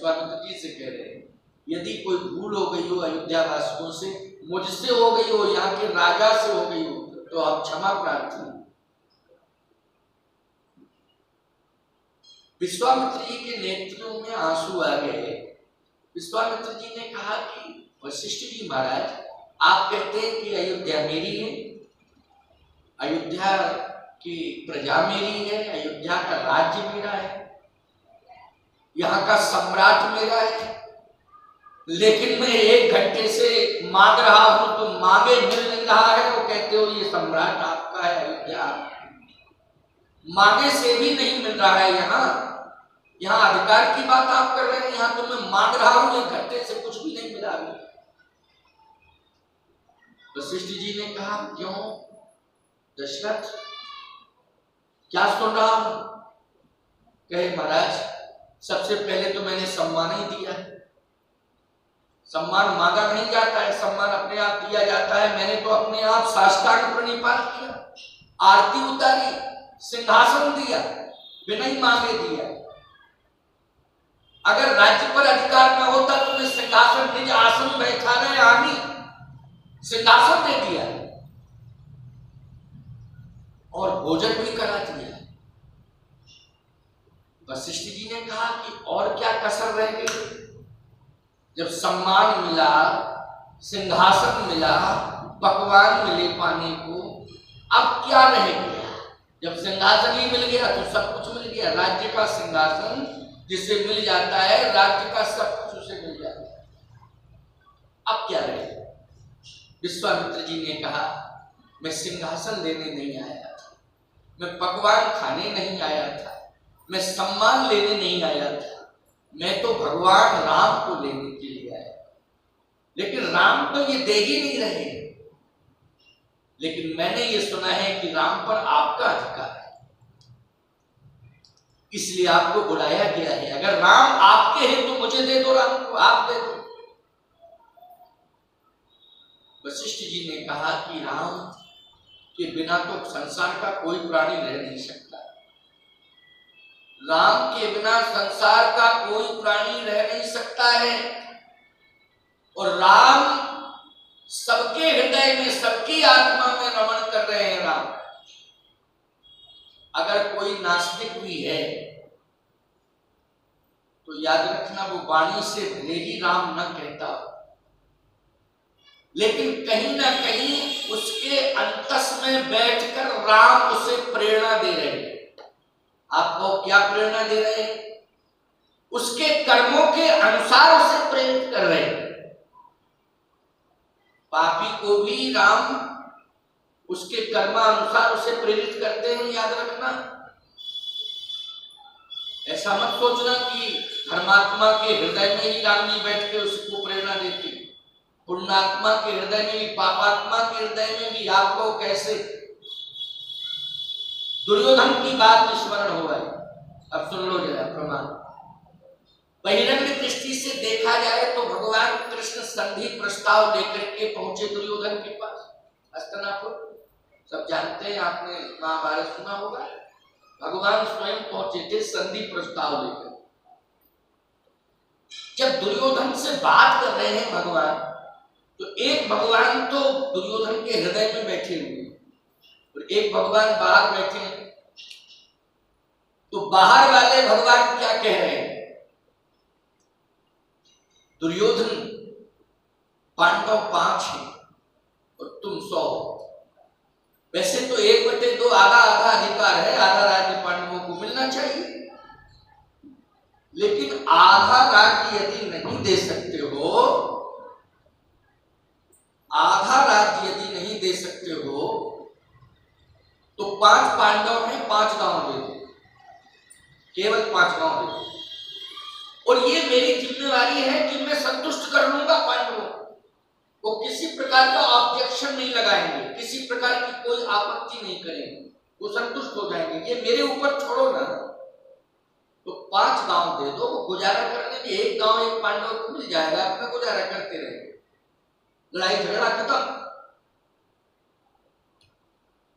विश्वामित्र जी से कह रहे हैं, यदि कोई भूल हो गई हो अयोध्या वासियों से, मुझसे हो गई हो, यहाँ के राजा से हो गई हो, तो आप क्षमा प्रार्थी। विश्वामित्र जी के नेत्रों में आंसू आ गए। विश्वामित्र जी ने कहा कि वशिष्ठ जी महाराज, आप कहते हैं कि अयोध्या मेरी है, अयोध्या की प्रजा मेरी है, अयोध्या का राज्य मेरा है, यहाँ का सम्राट मेरा है, लेकिन मैं 1 घंटे से मांग रहा हूं तो मांगे मिल नहीं रहा है। वो कहते हो ये सम्राट आपका है, अयोध्या मांगे से भी नहीं मिल रहा है। यहाँ अधिकार की बात आप कर रहे हैं, यहाँ तो मैं मांग रहा हूं 1 घंटे से कुछ भी नहीं मिला अभी। वशिष्ठ जी ने कहा, क्यों दशरथ, क्या सुन रहा हूं? कहे महाराज, सबसे पहले तो मैंने सम्मान ही दिया। सम्मान मांगा नहीं जाता है, सम्मान अपने आप दिया जाता है। मैंने तो अपने आप साष्टांग प्रणिपात किया, आरती उतारी, सिंहासन दिया, बिना ही मांगे दिया। अगर राज्य पर अधिकार न होता तो मैं सिंहासन, निज आसन बैठा रहे आनी, सिंहासन दे दिया और भोजन भी करा दिया। वशिष्ठ जी ने कहा कि और क्या कसर रह गई? जब सम्मान मिला, सिंहासन मिला, पकवान मिले पाने को, अब क्या रह गया? जब सिंहासन ही मिल गया तो सब कुछ मिल गया। राज्य का सिंहासन जिसे मिल जाता है, राज्य का सब कुछ उसे मिल जाता है, अब क्या रह गया? विश्वामित्र जी ने कहा, मैं सिंहासन लेने नहीं आया था, मैं पकवान खाने नहीं आया था, मैं सम्मान लेने नहीं आया था, मैं तो भगवान राम को लेने के लिए आया। लेकिन राम तो ये दे ही नहीं रहे। लेकिन मैंने ये सुना है कि राम पर आपका अधिकार है, इसलिए आपको बुलाया गया है। अगर राम आपके हैं तो मुझे दे दो, राम को आप दे दो। वशिष्ठ जी ने कहा कि राम के बिना तो संसार का कोई प्राणी रह नहीं सकता। राम के बिना संसार का कोई प्राणी रह नहीं सकता है। और राम सबके हृदय में, सबकी आत्मा में रमण कर रहे हैं। राम, अगर कोई नास्तिक भी है तो याद रखना, वो वाणी से भले ही राम न कहता, लेकिन कहीं ना कहीं उसके अंतस में बैठकर राम उसे प्रेरणा दे रहे हैं। आपको क्या प्रेरणा दे रहे हैं? उसके कर्मों के अनुसार उसे प्रेरित कर रहे हैं। पापी को भी राम उसके कर्मानुसार उसे प्रेरित करते हैं, याद रखना। ऐसा मत सोचना कि धर्मात्मा के हृदय में ही राम जी बैठ के उसको प्रेरणा देते, पुण्यात्मा के हृदय में भी, पापात्मा के हृदय में भी। आपको कैसे दुर्योधन की बात स्मरण हो गई, अब सुन लो जरा प्रमाण। बहिरंग दृष्टि से देखा जाए तो भगवान कृष्ण संधि प्रस्ताव लेकर के पहुंचे दुर्योधन के पास, हस्तिनापुर। सब जानते हैं, आपने महाभारत सुना होगा। भगवान स्वयं पहुंचे थे संधि प्रस्ताव लेकर। जब दुर्योधन से बात कर रहे हैं भगवान, तो एक भगवान तो दुर्योधन के हृदय में बैठे हुए और एक भगवान बाहर बैठे हैं। तो बाहर वाले भगवान क्या कह रहे हैं? दुर्योधन, पांडव 5 हैं और तुम 100। वैसे तो 1/2 आधा आधा अधिकार है, आधा राज्य पांडवों को मिलना चाहिए, लेकिन आधा राज्य यदि नहीं दे सकते हो, आधा राज्य यदि नहीं दे सकते हो, तो 5 पांडव हैं, 5 गांव दे दो, केवल 5 गांव दे दो। और ये मेरी जिम्मेवारी है कि मैं संतुष्ट कर लूंगा पांडवों को। वो किसी प्रकार का ऑब्जेक्शन नहीं लगाएंगे, किसी प्रकार की कोई आपत्ति नहीं करेंगे, वो संतुष्ट हो जाएंगे। ये मेरे ऊपर छोड़ो ना। तो 5 गांव दे दो, वो गुजारा करने में 1 गांव 1 पांडव को मिल जाएगा, अपना गुजारा करते रहेंगे, लड़ाई झगड़ा खत्म।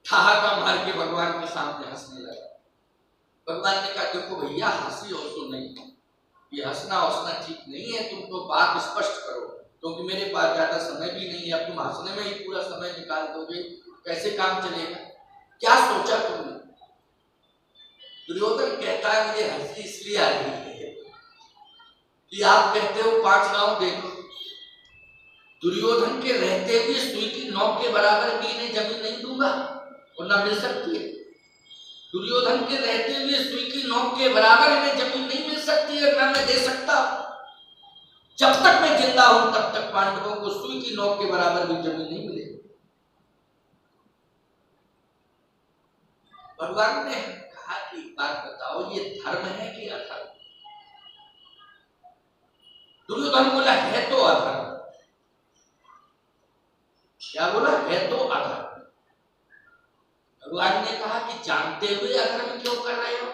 ठहाका मार के भगवान के सामने हंसने लगा। भगवान ने कहा, देखो भैया, हंसी और तो नहीं, ये हंसना हंसना ठीक नहीं है, तुम तो बात स्पष्ट करो, क्योंकि मेरे पास ज्यादा समय भी नहीं है, अब तुम हंसने में ही पूरा समय निकाल दोगे, कैसे काम चलेगा? क्या सोचा तुमने? दुर्योधन कहता है मुझे हंसी इसलिए आ रही है कि आप कहते हो 5 गांव दे दो। दुर्योधन के रहते हुए सुई की नोक के बराबर भी इन्हें जमीन नहीं दूंगा और ना मिल सकती है। दुर्योधन के रहते हुए सुई की नोक के बराबर इन्हें जमीन नहीं मिल सकती है, ना मैं दे सकता। जब तक मैं जिंदा हूं तब तक पांडवों को सुई की नोक के बराबर भी जमीन नहीं मिलेगी। भगवान ने कहा कि बात बताओ, ये धर्म है कि अधर्म? दुर्योधन बोला है तो अधर्म। क्या बोला? है तो अधर्म। भगवान ने कहा कि जानते हुए अधर्म क्यों कर रहे हो?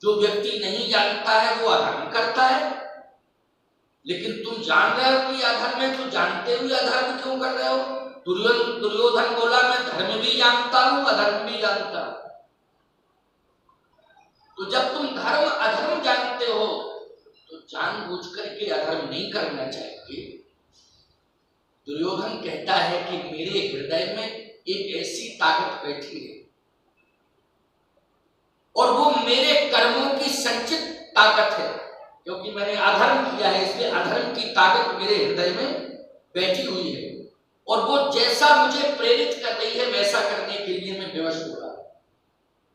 जो व्यक्ति नहीं जानता है वो अधर्म करता है, लेकिन तुम जान रहे हो कि अधर्म है, तो जानते हुए अधर्म क्यों कर रहे हो? दुर्योधन बोला मैं धर्म भी जानता हूं, अधर्म भी जानता हूं। तो जब तुम धर्म अधर्म जानते हो तो जानबूझ करके अधर्म नहीं करना चाहिए। दुर्योधन कहता है कि मेरे हृदय में एक ऐसी ताकत बैठी है और वो मेरे कर्मों की संचित ताकत है, क्योंकि मैंने अधर्म किया है, इसलिए अधर्म की ताकत मेरे हृदय में बैठी हुई है और वो जैसा मुझे प्रेरित कर रही है वैसा करने के लिए मैं विवश हो रहा हूं।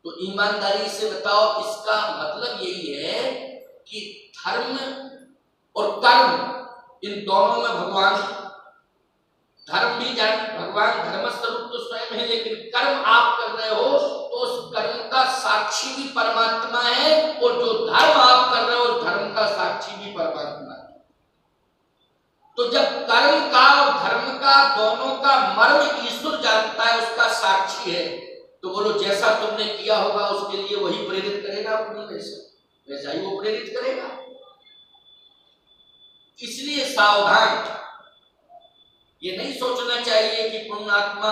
तो ईमानदारी से बताओ, इसका मतलब यही है कि धर्म और कर्म इन दोनों में भगवान, धर्म भी जान, भगवान धर्म स्वरूप तो स्वयं है, लेकिन कर्म आप कर रहे हो तो उस कर्म का साक्षी भी परमात्मा है और जो धर्म आप कर रहे हो उस धर्म का साक्षी भी परमात्मा है। तो जब कर्म का और धर्म का दोनों का मर्म ईश्वर जानता है, उसका साक्षी है, तो बोलो जैसा तुमने किया होगा उसके लिए वही प्रेरित करेगा, अपनी वैसा ही वो प्रेरित करेगा। इसलिए सावधान, ये नहीं सोचना चाहिए कि पुण्यात्मा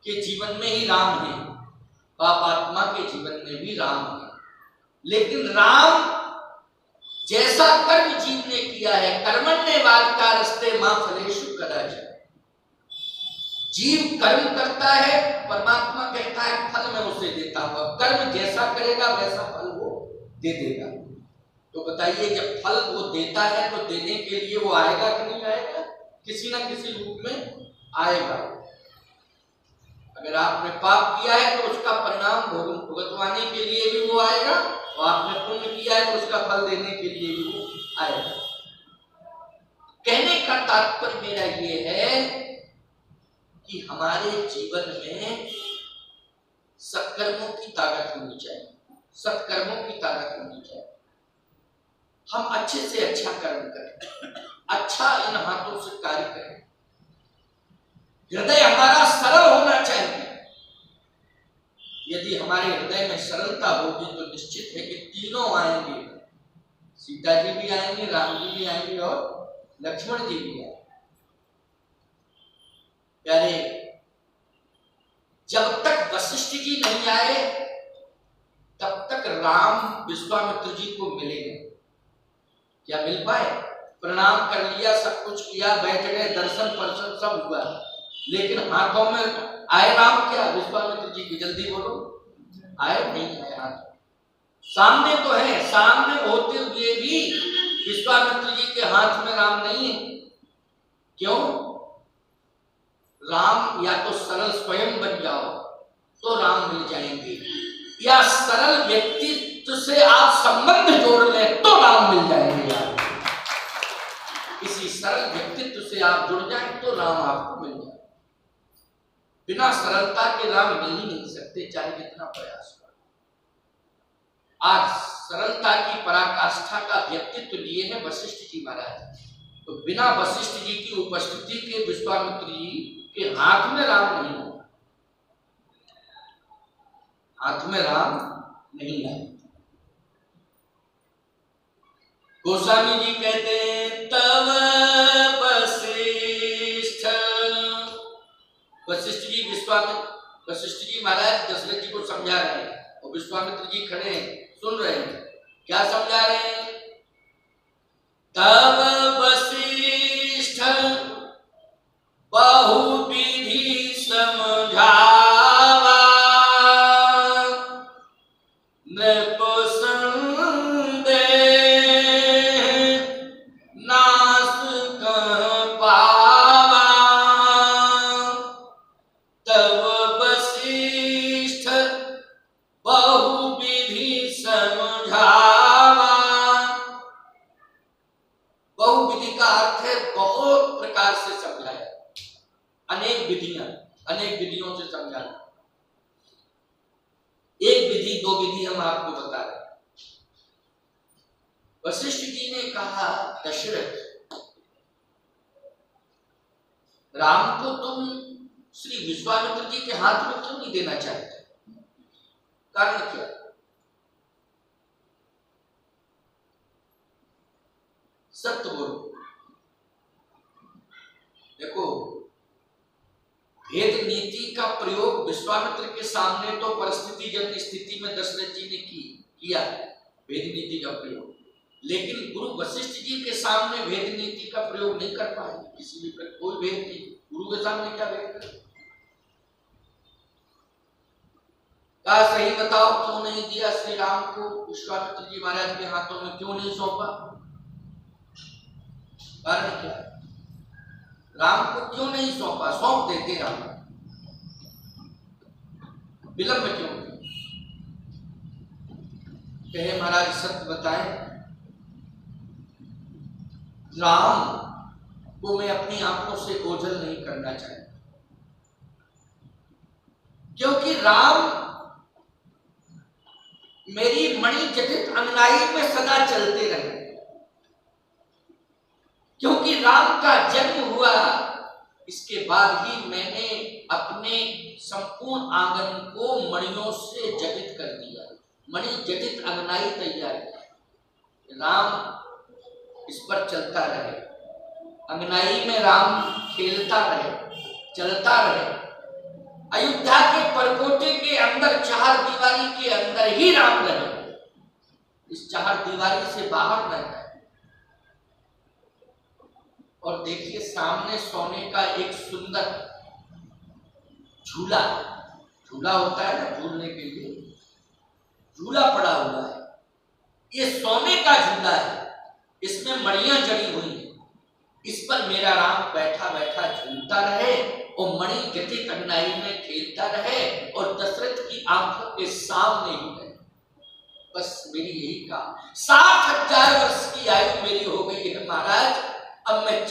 के जीवन में ही राम है, पापात्मा के जीवन में भी राम है, लेकिन राम जैसा कर्म जीव ने किया है, कर्मण्येवाद कारस्ते मां फलेषु कदाचन। जीव कर्म करता है, परमात्मा कहता है फल मैं उसे देता हूं, कर्म जैसा करेगा वैसा फल वो दे देगा। तो बताइए, जब फल वो देता है तो देने के लिए वो आएगा कि नहीं आएगा? किसी ना किसी रूप में आएगा। अगर आपने पाप किया है तो उसका परिणाम भुगतवाने के लिए भी वो आएगा, और आपने पुण्य किया है तो उसका फल देने के लिए भी वो आएगा। कहने का तात्पर्य मेरा ये है कि हमारे जीवन में सत्कर्मों की ताकत होनी चाहिए, सत्कर्मों की ताकत होनी चाहिए। हम अच्छे से अच्छा कर्म करें, अच्छा इन हाथों से कार्य करें, हृदय हमारा सरल होना चाहिए। यदि हमारे हृदय में सरलता होगी तो निश्चित है कि तीनों आएंगे, सीता जी भी आएंगे, राम जी भी आएंगे और लक्ष्मण जी भी आएंगे। प्यारे, जब तक वशिष्ठ जी नहीं आए तब तक राम विश्वामित्र जी को मिलेंगे। क्या मिल पाए? प्रणाम कर लिया, सब कुछ किया, बैठ गए, दर्शन पर्शन सब हुआ, लेकिन हाथों में आए राम क्या? विश्वामित्र जी की, जल्दी बोलो, आए नहीं आए हाथ? सामने तो है, सामने होते हुए भी विश्वामित्र जी के हाथ में राम नहीं है। क्यों? राम या तो सरल स्वयं बन जाओ तो राम मिल जाएंगे, या सरल व्यक्तित्व से आप संबंध जोड़ लें तो राम मिल जाएंगे। यार, किसी सरल व्यक्तित्व से आप जुड़ जाएं तो राम आपको मिल जाए। बिना सरलता के राम मिल ही नहीं सकते, चाहे कितना प्रयास करो। आज सरलता की पराकाष्ठा का व्यक्तित्व लिए हैं वशिष्ठ जी महाराज, तो बिना वशिष्ठ जी की उपस्थिति के विश्वामित्र जी के हाथ में राम नहीं होगा, हाथ में राम नहीं आए। गोस्वामी जी कहते हैं तव वशिष्ठ, वशिष्ठ जी वशिष्ठ जी महाराज दशरथ जी को समझा रहे हैं और विश्वामित्र जी खड़े हैं, सुन रहे हैं। क्या समझा रहे हैं? तब वशिष्ठ बहुविधि समझावा, नृप संदेह नाश कह पावा। तब वशिष्ठ बहुविधि समझावा। बहुविधि का अर्थ है बहुत प्रकार से समझाया, अनेक विधियां, अनेक विधियों से समझाना। एक विधि दो विधि हम आपको बता रहे हैं। वशिष्ठ जी ने कहा, दशरथ, राम को तुम श्री विश्वामित्र जी के हाथ में क्यों नहीं देना चाहते? कारण क्या? सत्य बोलो। देखो, भेद नीति का प्रयोग विश्वामित्र के सामने तो परिस्थिति जन्य स्थिति में दशरथ जी ने किया भेद नीति का प्रयोग, लेकिन गुरु वशिष्ठ जी के सामने भेद नीति का प्रयोग नहीं कर पाए। किसी भी पर कोई भेद नहीं, गुरु के सामने क्या भेद कर? क्या सही बताओ, क्यों नहीं दिया श्री राम को विश्वामित्र जी महाराज के हाथों में, क्यों नहीं सौंपा? कारण क्या? राम को क्यों नहीं सौंपा? सौंप देते राम, विलंब क्यों? कहे महाराज सत्य बताएं, राम को मैं अपनी आंखों से ओझल नहीं करना चाहता, क्योंकि राम मेरी मणि जटित अंगनाई में सदा चलते रहे। क्योंकि राम का जन्म हुआ, इसके बाद ही मैंने अपने संपूर्ण आंगन को मणियों से जटित कर दिया, मणि जटित अंगनाई तैयार की। राम इस पर चलता रहे, अंगनाई में राम खेलता रहे, चलता रहे। अयोध्या के परकोटे के अंदर, चार दीवारी के अंदर ही राम रहे, इस चार दीवारी से बाहर न जाए। और देखिए, सामने सोने का एक सुंदर झूला, झूला होता है ना झूलने के लिए, झूला पड़ा हुआ है। ये सोने का झूला है, इसमें मणियां जड़ी हुई हैं। इस पर मेरा राम बैठा बैठा झूलता रहे और मणि जटित अंगनाई में खेलता रहे और दशरथ की आंखों के सामने ही रहे। बस मेरी यही काम। 60,000 वर्ष की आयु मेरी हो गई है महाराज, अब मैं